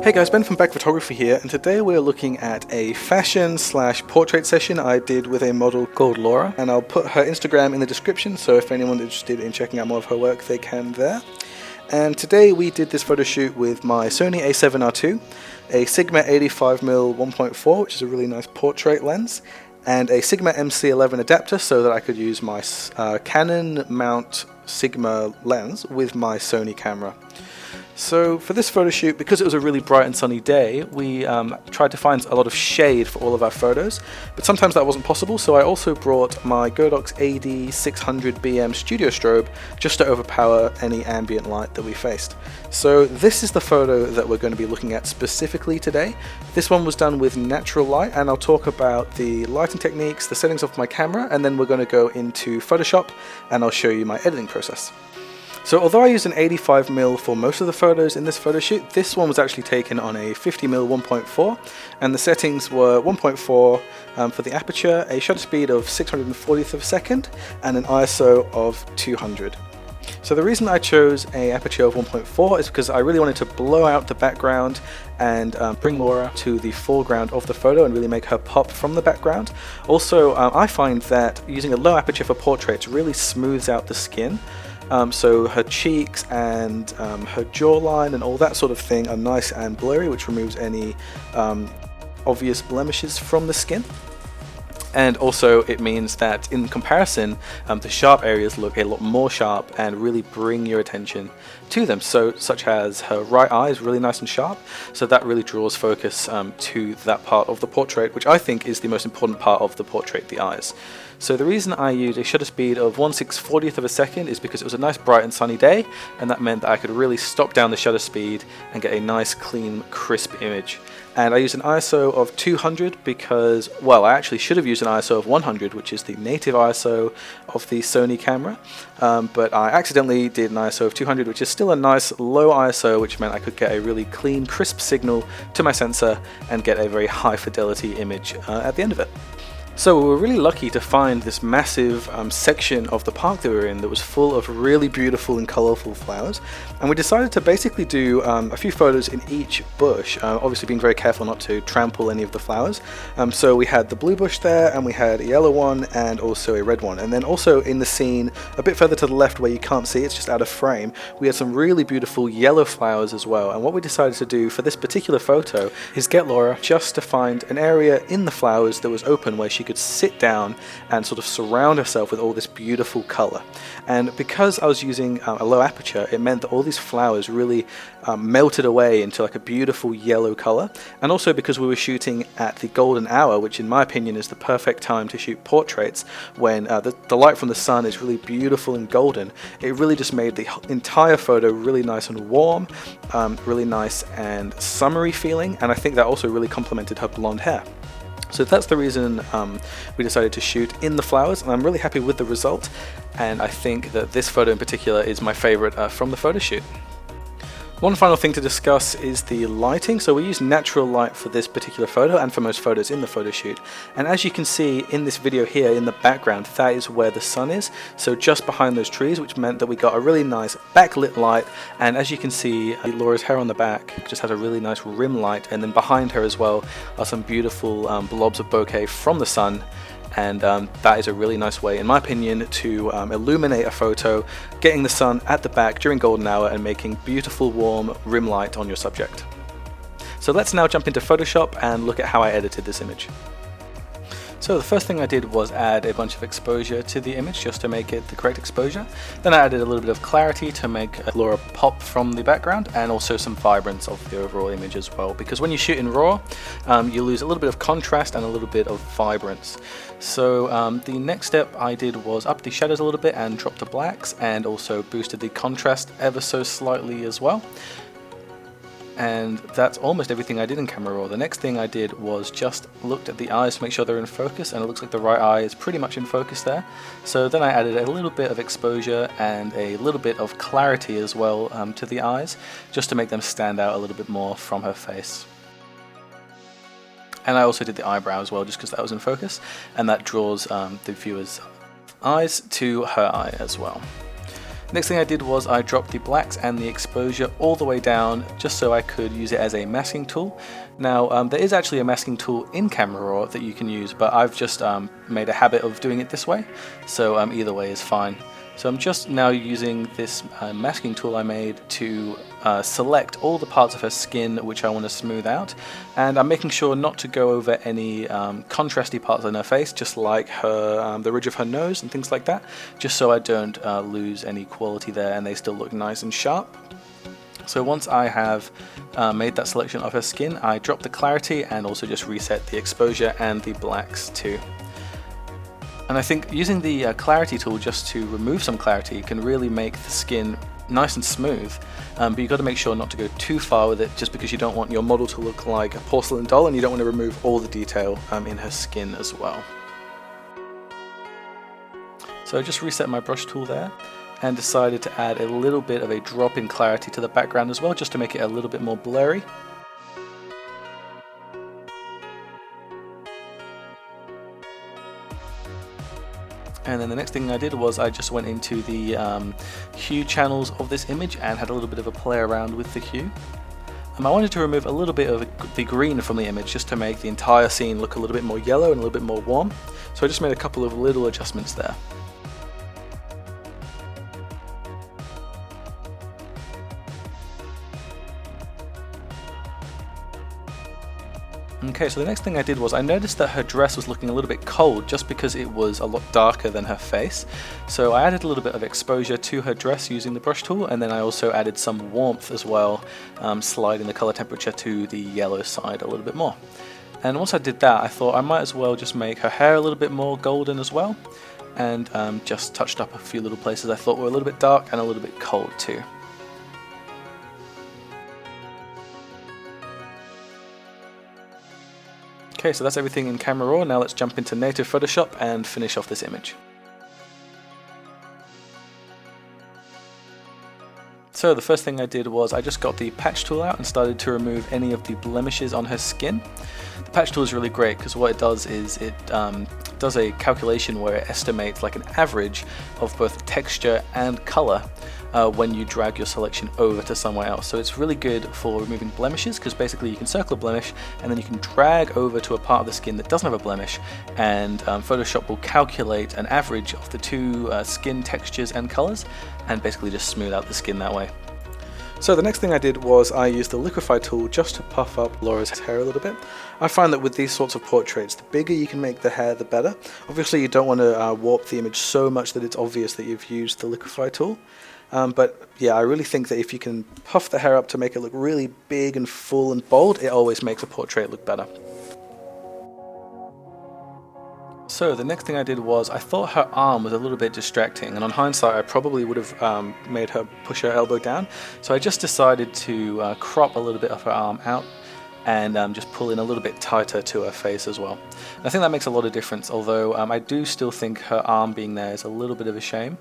Hey guys, Ben from bachphotography here, and today we're looking at a fashion/portrait session I did with a model called Laura, and I'll put her Instagram in the description, so if anyone's interested in checking out more of her work, they can there. And today we did this photo shoot with my Sony a7R II, a Sigma 85mm 1.4, which is a really nice portrait lens, and a Sigma MC11 adapter so that I could use my Canon mount Sigma lens with my Sony camera. So for this photo shoot, because it was a really bright and sunny day, we tried to find a lot of shade for all of our photos, but sometimes that wasn't possible, so I also brought my Godox AD600BM studio strobe just to overpower any ambient light that we faced. So this is the photo that we're going to be looking at specifically today. This one was done with natural light, and I'll talk about the lighting techniques, the settings of my camera, and then we're going to go into Photoshop and I'll show you my editing process. So although I used an 85mm for most of the photos in this photo shoot, this one was actually taken on a 50mm 1.4, and the settings were 1.4 for the aperture, a shutter speed of 640th of a second, and an ISO of 200. So the reason I chose an aperture of 1.4 is because I really wanted to blow out the background and bring Laura to the foreground of the photo and really make her pop from the background. Also, I find that using a low aperture for portraits really smooths out the skin. So her cheeks and her jawline and all that sort of thing are nice and blurry, which removes any obvious blemishes from the skin. And also it means that in comparison, the sharp areas look a lot more sharp and really bring your attention to them. So such as her right eye is really nice and sharp, so that really draws focus to that part of the portrait, which I think is the most important part of the portrait, the eyes. So the reason I used a shutter speed of 1/640th of a second is because it was a nice bright and sunny day, and that meant that I could really stop down the shutter speed and get a nice clean crisp image. And I used an ISO of 200 because, well, I actually should have used an ISO of 100, which is the native ISO of the Sony camera, but I accidentally did an ISO of 200, which is still a nice low ISO, which meant I could get a really clean crisp signal to my sensor and get a very high fidelity image at the end of it. So we were really lucky to find this massive section of the park that we were in that was full of really beautiful and colourful flowers, and we decided to basically do a few photos in each bush, obviously being very careful not to trample any of the flowers. So we had the blue bush there, and we had a yellow one and also a red one, and then also in the scene a bit further to the left where you can't see, it's just out of frame, we had some really beautiful yellow flowers as well. And what we decided to do for this particular photo is get Laura just to find an area in the flowers that was open where she could sit down and sort of surround herself with all this beautiful color. And because I was using a low aperture, it meant that all these flowers really melted away into like a beautiful yellow color. And also because we were shooting at the golden hour, which in my opinion is the perfect time to shoot portraits, when the light from the sun is really beautiful and golden, it really just made the entire photo really nice and warm, really nice and summery feeling, and I think that also really complemented her blonde hair. So that's the reason we decided to shoot in the flowers, and I'm really happy with the result, and I think that this photo in particular is my favorite from the photo shoot. One final thing to discuss is the lighting. So we used natural light for this particular photo and for most photos in the photo shoot. And as you can see in this video here in the background, that is where the sun is. So just behind those trees, which meant that we got a really nice backlit light. And as you can see, Laura's hair on the back just has a really nice rim light. And then behind her as well are some beautiful blobs of bokeh from the sun. And that is a really nice way, in my opinion, to illuminate a photo, getting the sun at the back during golden hour and making beautiful warm rim light on your subject. So let's now jump into Photoshop and look at how I edited this image. So the first thing I did was add a bunch of exposure to the image just to make it the correct exposure. Then I added a little bit of clarity to make Laura pop from the background, and also some vibrance of the overall image as well, because when you shoot in RAW, you lose a little bit of contrast and a little bit of vibrance. So the next step I did was up the shadows a little bit and dropped the blacks, and also boosted the contrast ever so slightly as well. And that's almost everything I did in Camera Raw. The next thing I did was just looked at the eyes to make sure they're in focus, and it looks like the right eye is pretty much in focus there. So then I added a little bit of exposure and a little bit of clarity as well to the eyes, just to make them stand out a little bit more from her face. And I also did the eyebrow as well, just because that was in focus, and that draws the viewer's eyes to her eye as well. Next thing I did was I dropped the blacks and the exposure all the way down just so I could use it as a masking tool. Now there is actually a masking tool in Camera Raw that you can use, but I've just made a habit of doing it this way, so either way is fine. So I'm just now using this masking tool I made to select all the parts of her skin which I want to smooth out, and I'm making sure not to go over any contrasty parts on her face, just like her the ridge of her nose and things like that, just so I don't lose any quality there and they still look nice and sharp. So once I have made that selection of her skin, I drop the clarity and also just reset the exposure and the blacks too. And I think using the clarity tool just to remove some clarity can really make the skin nice and smooth, but you've got to make sure not to go too far with it, just because you don't want your model to look like a porcelain doll and you don't want to remove all the detail in her skin as well. So I just reset my brush tool there and decided to add a little bit of a drop in clarity to the background as well, just to make it a little bit more blurry. And then the next thing I did was I just went into the hue channels of this image and had a little bit of a play around with the hue. I wanted to remove a little bit of the green from the image just to make the entire scene look a little bit more yellow and a little bit more warm. So I just made a couple of little adjustments there. Okay, so the next thing I did was I noticed that her dress was looking a little bit cold just because it was a lot darker than her face. So I added a little bit of exposure to her dress using the brush tool, and then I also added some warmth as well, sliding the color temperature to the yellow side a little bit more. And once I did that, I thought I might as well just make her hair a little bit more golden as well, and just touched up a few little places I thought were a little bit dark and a little bit cold too. Okay, so that's everything in Camera Raw. Now let's jump into native Photoshop and finish off this image. So the first thing I did was I just got the patch tool out and started to remove any of the blemishes on her skin. The patch tool is really great because what it does is it does a calculation where it estimates like an average of both texture and color when you drag your selection over to somewhere else. So it's really good for removing blemishes, because basically you can circle a blemish and then you can drag over to a part of the skin that doesn't have a blemish, and Photoshop will calculate an average of the two skin textures and colors and basically just smooth out the skin that way. So the next thing I did was I used the liquify tool just to puff up Laura's hair a little bit. I find that with these sorts of portraits, the bigger you can make the hair, the better. Obviously you don't want to warp the image so much that it's obvious that you've used the liquify tool. But yeah, I really think that if you can puff the hair up to make it look really big and full and bold, it always makes a portrait look better. So the next thing I did was I thought her arm was a little bit distracting, and on hindsight I probably would have made her push her elbow down. So I just decided to crop a little bit of her arm out and just pull in a little bit tighter to her face as well. And I think that makes a lot of difference, although I do still think her arm being there is a little bit of a shame.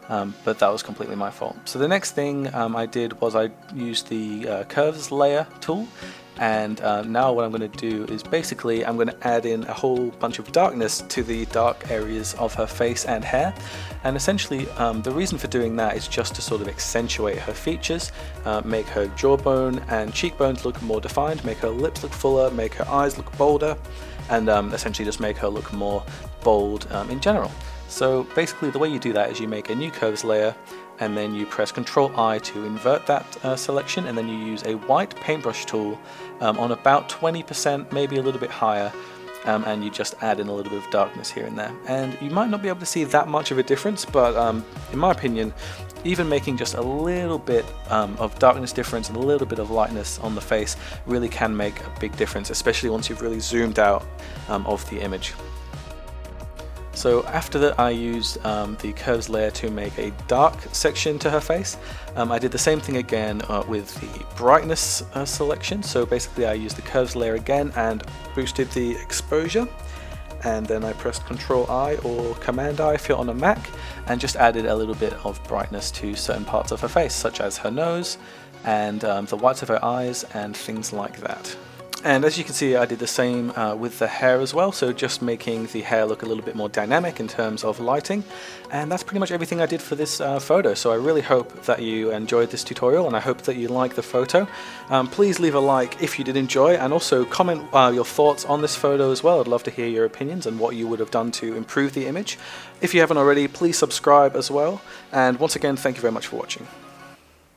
But that was completely my fault. So the next thing I did was I used the curves layer tool, and now what I'm going to do is basically I'm going to add in a whole bunch of darkness to the dark areas of her face and hair. And essentially the reason for doing that is just to sort of accentuate her features, make her jawbone and cheekbones look more defined, make her lips look fuller, make her eyes look bolder, and essentially just make her look more bold in general. So basically the way you do that is you make a new curves layer, and then you press Ctrl-I to invert that selection, and then you use a white paintbrush tool on about 20%, maybe a little bit higher, and you just add in a little bit of darkness here and there. And you might not be able to see that much of a difference, but in my opinion, even making just a little bit of darkness difference and a little bit of lightness on the face really can make a big difference, especially once you've really zoomed out of the image. So after that I used the curves layer to make a dark section to her face. I did the same thing again with the brightness selection. So basically I used the curves layer again and boosted the exposure. And then I pressed Ctrl-I or Command-I if you're on a Mac, and just added a little bit of brightness to certain parts of her face, such as her nose and the whites of her eyes and things like that. And as you can see, I did the same with the hair as well, so just making the hair look a little bit more dynamic in terms of lighting. And that's pretty much everything I did for this photo, so I really hope that you enjoyed this tutorial, and I hope that you like the photo. Please leave a like if you did enjoy, and also comment your thoughts on this photo as well. I'd love to hear your opinions and what you would have done to improve the image. If you haven't already, please subscribe as well, and once again, thank you very much for watching.